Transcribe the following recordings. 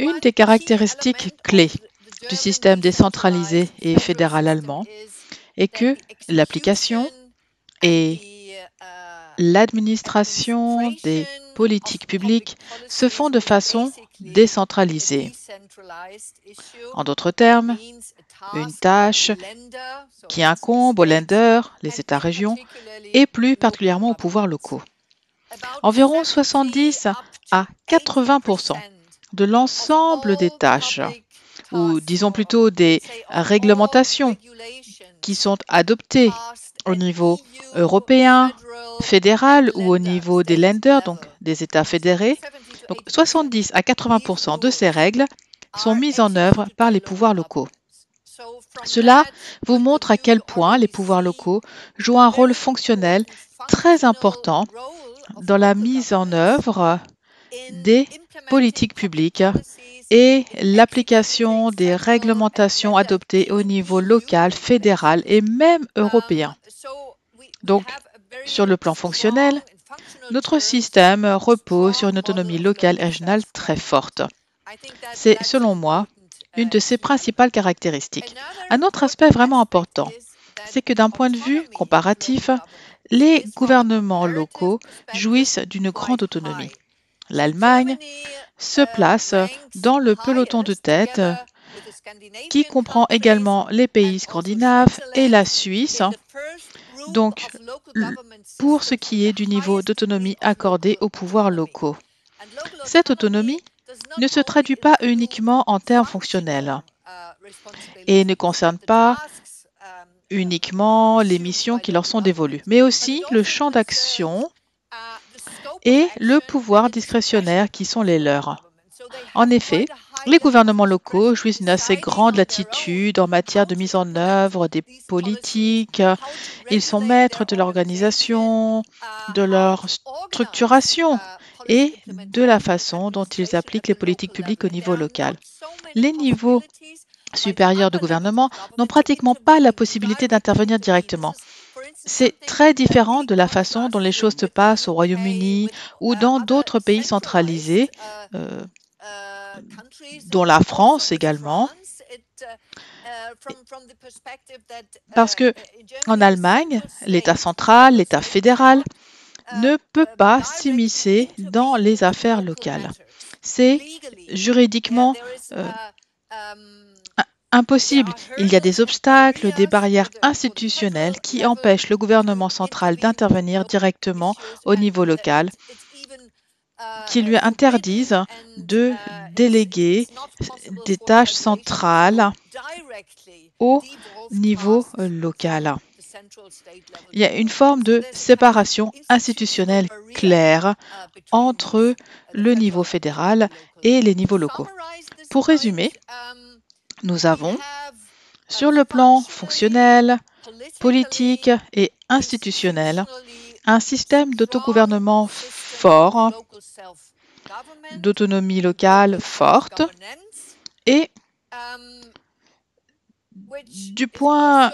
Une des caractéristiques clés du système décentralisé et fédéral allemand est que l'application et l'administration des politiques publiques se font de façon décentralisée. En d'autres termes, une tâche qui incombe aux Länder, les États-régions, et plus particulièrement aux pouvoirs locaux. Environ 70 à 80% de l'ensemble des tâches, ou disons plutôt des réglementations qui sont adoptées au niveau européen, fédéral ou au niveau des Länder, donc des États fédérés. Donc 70 à 80% de ces règles sont mises en œuvre par les pouvoirs locaux. Cela vous montre à quel point les pouvoirs locaux jouent un rôle fonctionnel très important dans la mise en œuvre des politiques publiques et l'application des réglementations adoptées au niveau local, fédéral et même européen. Donc, sur le plan fonctionnel, notre système repose sur une autonomie locale et régionale très forte. C'est, selon moi, une de ses principales caractéristiques. Un autre aspect vraiment important, c'est que d'un point de vue comparatif, les gouvernements locaux jouissent d'une grande autonomie. L'Allemagne se place dans le peloton de tête qui comprend également les pays scandinaves et la Suisse, donc pour ce qui est du niveau d'autonomie accordé aux pouvoirs locaux. Cette autonomie ne se traduit pas uniquement en termes fonctionnels et ne concerne pas uniquement les missions qui leur sont dévolues, mais aussi le champ d'action et le pouvoir discrétionnaire qui sont les leurs. En effet, les gouvernements locaux jouissent d'une assez grande latitude en matière de mise en œuvre des politiques. Ils sont maîtres de l'organisation, de leur structuration et de la façon dont ils appliquent les politiques publiques au niveau local. Les niveaux supérieurs de gouvernement n'ont pratiquement pas la possibilité d'intervenir directement. C'est très différent de la façon dont les choses se passent au Royaume-Uni ou dans d'autres pays centralisés, dont la France également, parce que en Allemagne, l'État central, l'État fédéral ne peut pas s'immiscer dans les affaires locales. C'est juridiquement impossible. Il y a des obstacles, des barrières institutionnelles qui empêchent le gouvernement central d'intervenir directement au niveau local, qui lui interdisent de déléguer des tâches centrales au niveau local. Il y a une forme de séparation institutionnelle claire entre le niveau fédéral et les niveaux locaux. Pour résumer, nous avons, sur le plan fonctionnel, politique et institutionnel, un système d'autogouvernement fort, d'autonomie locale forte et du point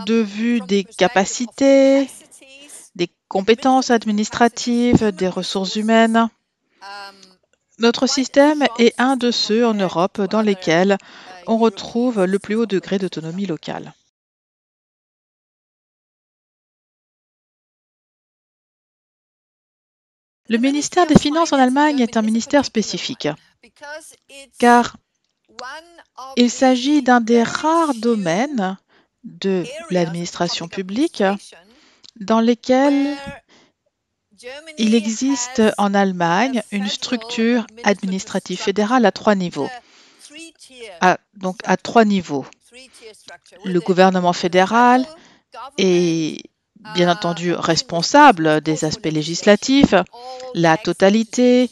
de vue des capacités, des compétences administratives, des ressources humaines, notre système est un de ceux en Europe dans lesquels on retrouve le plus haut degré d'autonomie locale. Le ministère des Finances en Allemagne est un ministère spécifique, car il s'agit d'un des rares domaines de l'administration publique dans lesquels il existe en Allemagne une structure administrative fédérale à trois niveaux. Donc à trois niveaux. Le gouvernement fédéral est bien entendu responsable des aspects législatifs, la totalité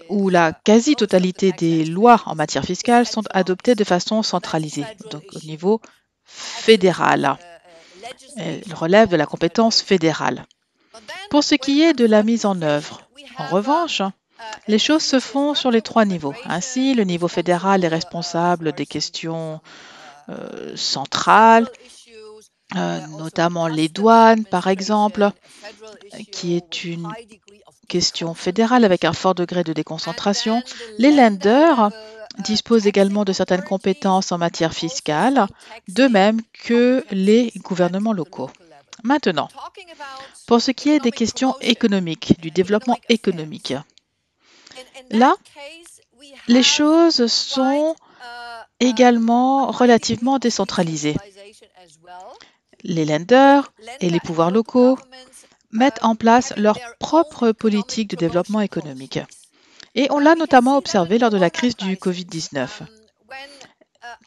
ou la quasi-totalité des lois en matière fiscale sont adoptées de façon centralisée, donc au niveau fédéral. Elles relèvent de la compétence fédérale. Pour ce qui est de la mise en œuvre, en revanche, les choses se font sur les trois niveaux. Ainsi, le niveau fédéral est responsable des questions centrales, notamment les douanes, par exemple, qui est une questions fédérales avec un fort degré de déconcentration. Les lenders disposent également de certaines compétences en matière fiscale, de même que les gouvernements locaux. Maintenant, pour ce qui est des questions économiques, du développement économique, là, les choses sont également relativement décentralisées. Les lenders et les pouvoirs locaux mettent en place leur propre politique de développement économique. Et on l'a notamment observé lors de la crise du Covid-19.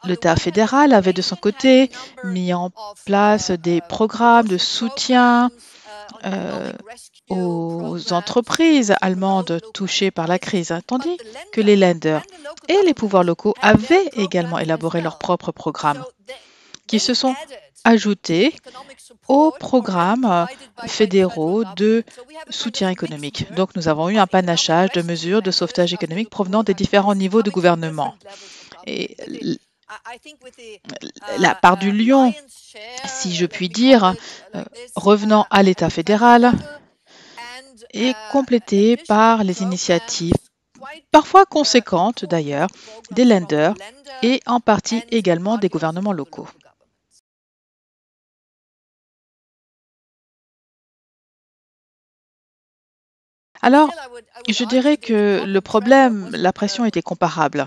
L'État fédéral avait de son côté mis en place des programmes de soutien aux entreprises allemandes touchées par la crise, tandis que les lenders et les pouvoirs locaux avaient également élaboré leurs propres programmes qui se sont ajoutés aux programmes fédéraux de soutien économique. Donc, nous avons eu un panachage de mesures de sauvetage économique provenant des différents niveaux de gouvernement. Et la part du lion, si je puis dire, revenant à l'État fédéral, est complétée par les initiatives, parfois conséquentes d'ailleurs, des lenders et en partie également des gouvernements locaux. Alors, je dirais que le problème, la pression était comparable.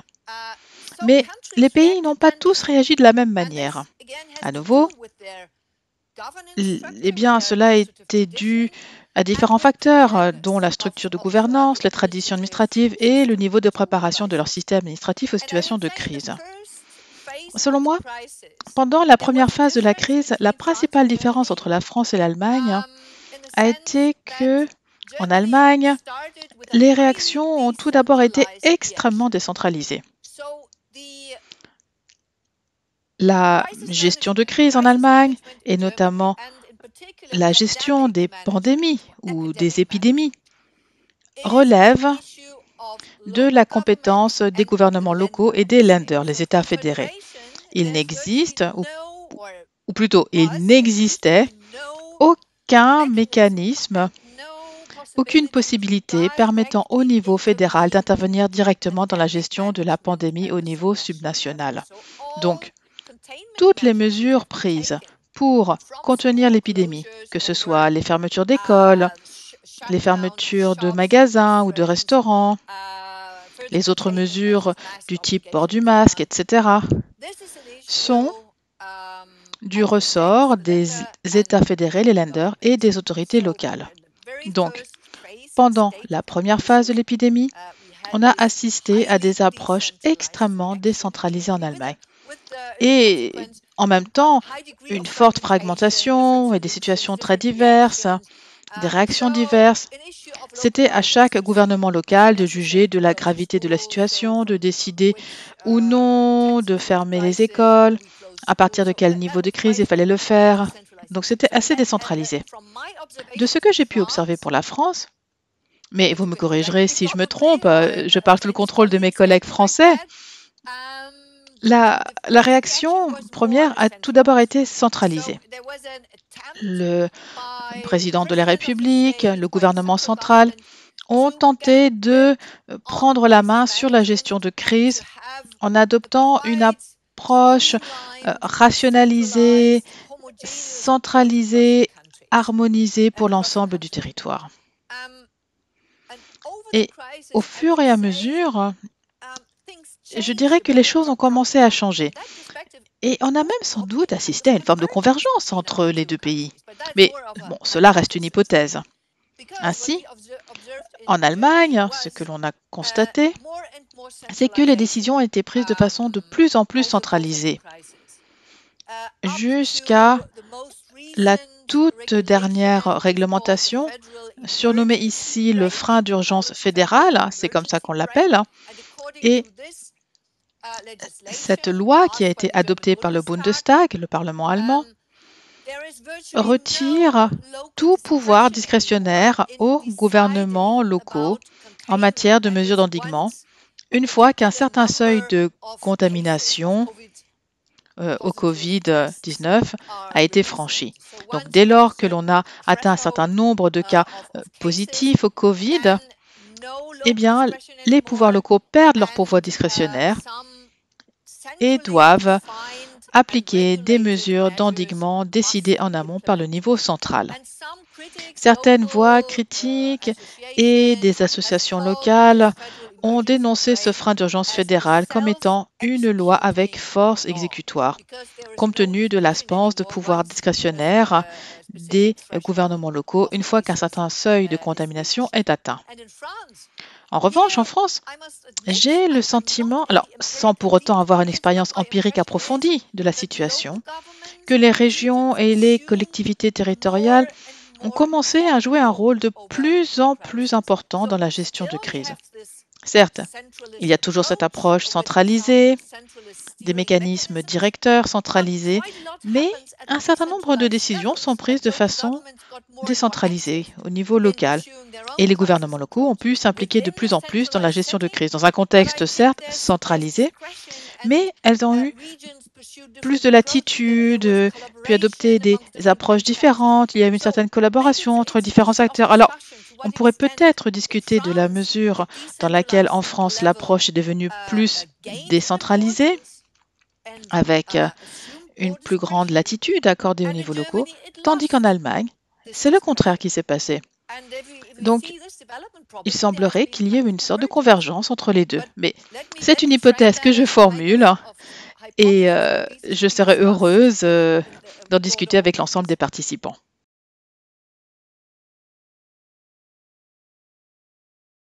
Mais les pays n'ont pas tous réagi de la même manière. À nouveau, eh bien, cela a été dû à différents facteurs, dont la structure de gouvernance, les traditions administratives et le niveau de préparation de leur système administratif aux situations de crise. Selon moi, pendant la première phase de la crise, la principale différence entre la France et l'Allemagne a été que, en Allemagne, les réactions ont tout d'abord été extrêmement décentralisées. La gestion de crise en Allemagne, et notamment la gestion des pandémies ou des épidémies, relève de la compétence des gouvernements locaux et des lenders, les États fédérés. Il n'existe, ou plutôt, il n'existait aucun mécanisme, aucune possibilité permettant au niveau fédéral d'intervenir directement dans la gestion de la pandémie au niveau subnational. Donc, toutes les mesures prises pour contenir l'épidémie, que ce soit les fermetures d'écoles, les fermetures de magasins ou de restaurants, les autres mesures du type port du masque, etc., sont du ressort des États fédérés, les lenders, et des autorités locales. Donc, pendant la première phase de l'épidémie, on a assisté à des approches extrêmement décentralisées en Allemagne. Et en même temps, une forte fragmentation et des situations très diverses, des réactions diverses. C'était à chaque gouvernement local de juger de la gravité de la situation, de décider ou non de fermer les écoles, à partir de quel niveau de crise il fallait le faire. Donc c'était assez décentralisé. De ce que j'ai pu observer pour la France, mais vous me corrigerez si je me trompe, je parle sous le contrôle de mes collègues français, la réaction première a tout d'abord été centralisée. Le président de la République, le gouvernement central ont tenté de prendre la main sur la gestion de crise en adoptant une approche rationalisée, centralisée, harmonisée pour l'ensemble du territoire. Et au fur et à mesure, je dirais que les choses ont commencé à changer. Et on a même sans doute assisté à une forme de convergence entre les deux pays. Mais bon, cela reste une hypothèse. Ainsi, en Allemagne, ce que l'on a constaté, c'est que les décisions ont été prises de façon de plus en plus centralisée, jusqu'à la toute dernière réglementation, surnommée ici le frein d'urgence fédéral, c'est comme ça qu'on l'appelle, et cette loi qui a été adoptée par le Bundestag, le Parlement allemand, retire tout pouvoir discrétionnaire aux gouvernements locaux en matière de mesures d'endiguement, une fois qu'un certain seuil de contamination au Covid-19 a été franchi. Donc, dès lors que l'on a atteint un certain nombre de cas positifs au Covid, eh bien, les pouvoirs locaux perdent leur pouvoir discrétionnaire et doivent appliquer des mesures d'endiguement décidées en amont par le niveau central. Certaines voix critiques et des associations locales ont dénoncé ce frein d'urgence fédéral comme étant une loi avec force exécutoire, compte tenu de l'absence de pouvoir discrétionnaire des gouvernements locaux une fois qu'un certain seuil de contamination est atteint. En revanche, en France, j'ai le sentiment, alors sans pour autant avoir une expérience empirique approfondie de la situation, que les régions et les collectivités territoriales ont commencé à jouer un rôle de plus en plus important dans la gestion de crise. Certes, il y a toujours cette approche centralisée, des mécanismes directeurs centralisés, mais un certain nombre de décisions sont prises de façon décentralisée au niveau local. Et les gouvernements locaux ont pu s'impliquer de plus en plus dans la gestion de crise, dans un contexte certes centralisé, mais elles ont eu plus de latitude, puis adopter des approches différentes. Il y a eu une certaine collaboration entre différents acteurs. Alors, on pourrait peut-être discuter de la mesure dans laquelle, en France, l'approche est devenue plus décentralisée, avec une plus grande latitude accordée aux niveaux locaux, tandis qu'en Allemagne, c'est le contraire qui s'est passé. Donc, il semblerait qu'il y ait une sorte de convergence entre les deux. Mais c'est une hypothèse que je formule et je serais heureuse d'en discuter avec l'ensemble des participants.